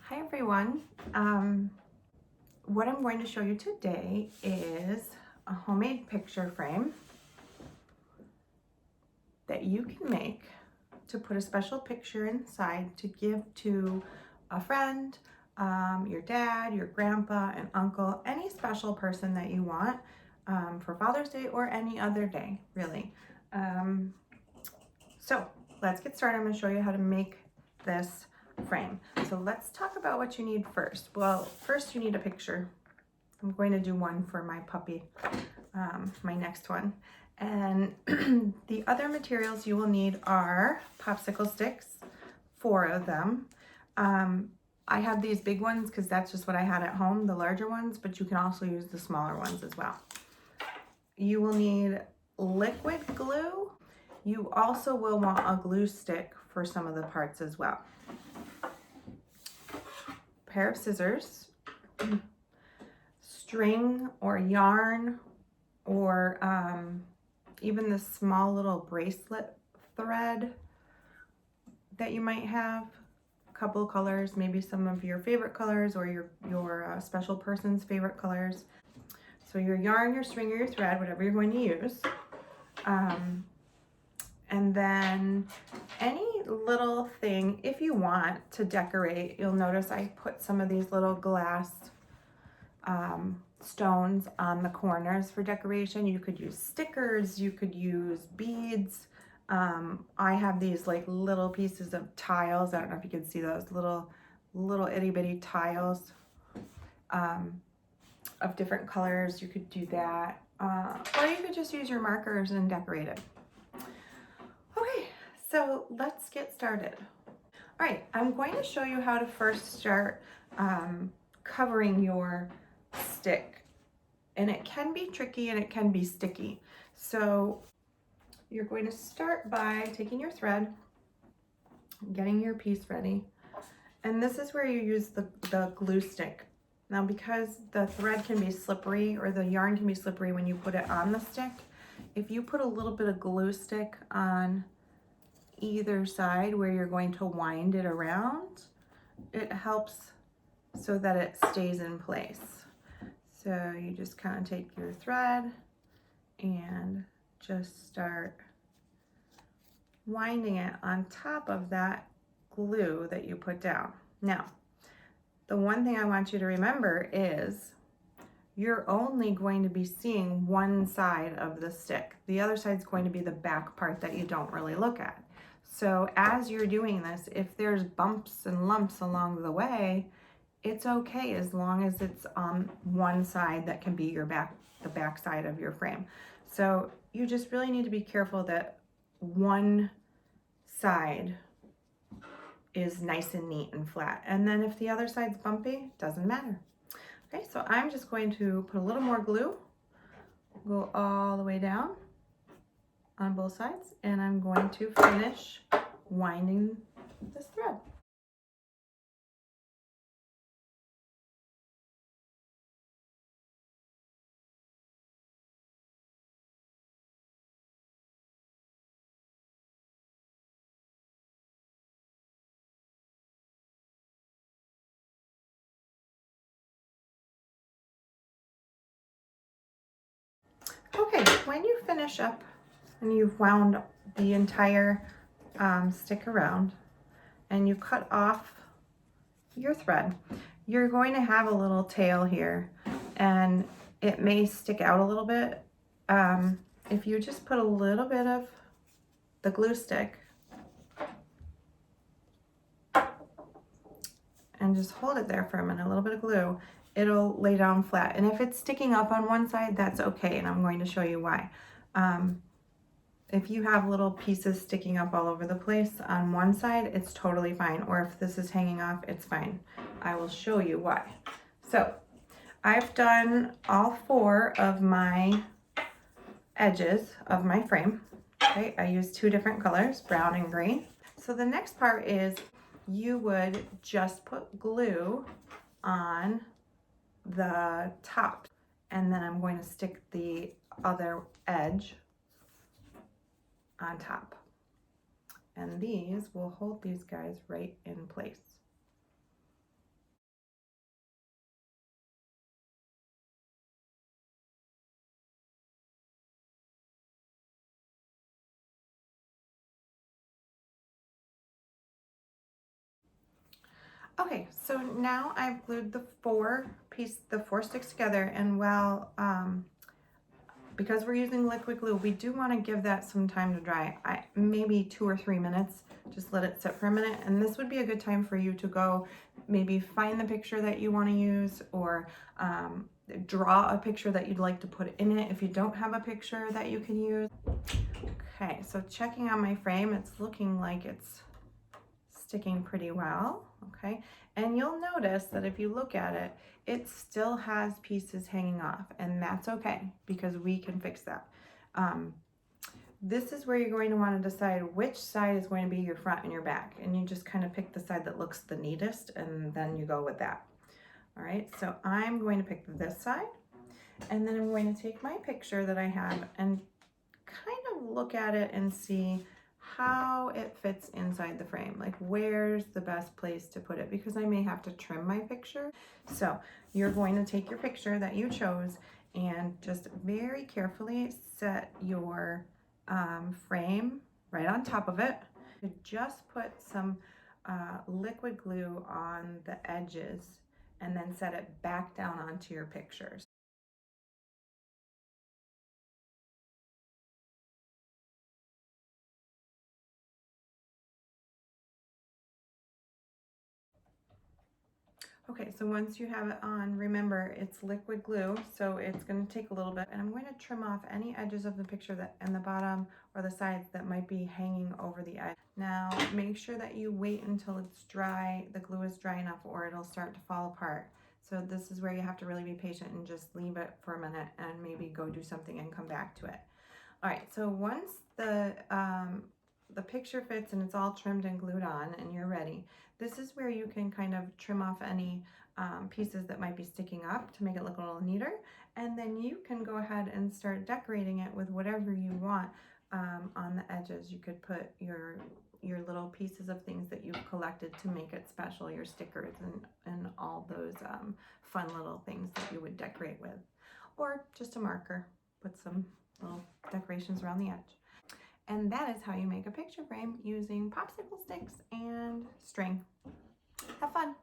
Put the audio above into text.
Hi everyone. What I'm going to show you today is a homemade picture frame that you can make to put a special picture inside to give to a friend, your dad, your grandpa, an uncle, any special person that you want for Father's Day or any other day, really. So let's get started. I'm going to show you how to make this frame. So let's talk about what you need first. Well, first you need a picture. I'm going to do one for my puppy, my next one. And the other materials you will need are popsicle sticks, 4 of them. I have these big ones because that's just what I had at home, the larger ones, but you can also use the smaller ones as well. You will need liquid glue. You also will want a glue stick for some of the parts as well. Pair of scissors, string or yarn, or even the small little bracelet thread that you might have. A couple of colors, maybe some of your favorite colors or your special person's favorite colors. So your yarn, your string, or your thread, whatever you're going to use. And then any little thing, if you want to decorate, you'll notice I put some of these little glass stones on the corners for decoration. You could use stickers, you could use beads. I have these like little pieces of tiles. I don't know if you can see those little itty bitty tiles of different colors. You could do that. Or you could just use your markers and decorate it. Okay, so let's get started. All right, I'm going to show you how to first start covering your stick. And it can be tricky and it can be sticky. So you're going to start by taking your thread, getting your piece ready. And this is where you use the glue stick. Now, because the thread can be slippery or the yarn can be slippery when you put it on the stick, if you put a little bit of glue stick on either side where you're going to wind it around, it helps so that it stays in place. So you just kind of take your thread and just start winding it on top of that glue that you put down. Now, the one thing I want you to remember is you're only going to be seeing one side of the stick. The other side is going to be the back part that you don't really look at. So as you're doing this, if there's bumps and lumps along the way, it's okay as long as it's on one side that can be your the back side of your frame. So you just really need to be careful that one side is nice and neat and flat. And then if the other side's bumpy, doesn't matter. Okay, so I'm just going to put a little more glue, go all the way down on both sides, and I'm going to finish winding this thread. Okay, when you finish up and you've wound the entire stick around and you cut off your thread, you're going to have a little tail here and it may stick out a little bit. If you just put a little bit of the glue stick and just hold it there for a minute, a little bit of glue, it'll lay down flat. And if it's sticking up on one side, that's okay, and I'm going to show you why. If you have little pieces sticking up all over the place on one side, it's totally fine. Or if this is hanging off, it's fine. I will show you why. So I've done all 4 of my edges of my frame. Okay, I used 2 different colors, brown and green. So the next part is you would just put glue on the top, and then I'm going to stick the other edge on top. And these will hold these guys right in place. Okay, so now I've glued the four sticks together, and because we're using liquid glue, we do want to give that some time to dry. Maybe 2 or 3 minutes. Just let it sit for a minute, and this would be a good time for you to go maybe find the picture that you want to use, or draw a picture that you'd like to put in it if you don't have a picture that you can use. Okay, so checking on my frame, it's looking like it's sticking pretty well. Okay, and you'll notice that if you look at it, it still has pieces hanging off, and that's okay because we can fix that. This is where you're going to want to decide which side is going to be your front and your back, and you just kind of pick the side that looks the neatest, and then you go with that. All right, so I'm going to pick this side, and then I'm going to take my picture that I have and kind of look at it and see how it fits inside the frame. Like, where's the best place to put it, because I may have to trim my picture. So you're going to take your picture that you chose and just very carefully set your frame right on top of it. Just put some liquid glue on the edges and then set it back down onto your pictures. Okay, so once you have it on, remember it's liquid glue, so it's going to take a little bit, and I'm going to trim off any edges of the picture that in the bottom or the sides that might be hanging over the edge. Now make sure that you wait until it's dry, the glue is dry enough, or it'll start to fall apart. So this is where you have to really be patient and just leave it for a minute and maybe go do something and come back to it. All right, so once the picture fits and it's all trimmed and glued on and you're ready, this is where you can kind of trim off any pieces that might be sticking up to make it look a little neater, and then you can go ahead and start decorating it with whatever you want on the edges. You could put your little pieces of things that you've collected to make it special, your stickers and all those fun little things that you would decorate with, or just a marker, put some little decorations around the edge. And that is how you make a picture frame using popsicle sticks and string. Have fun!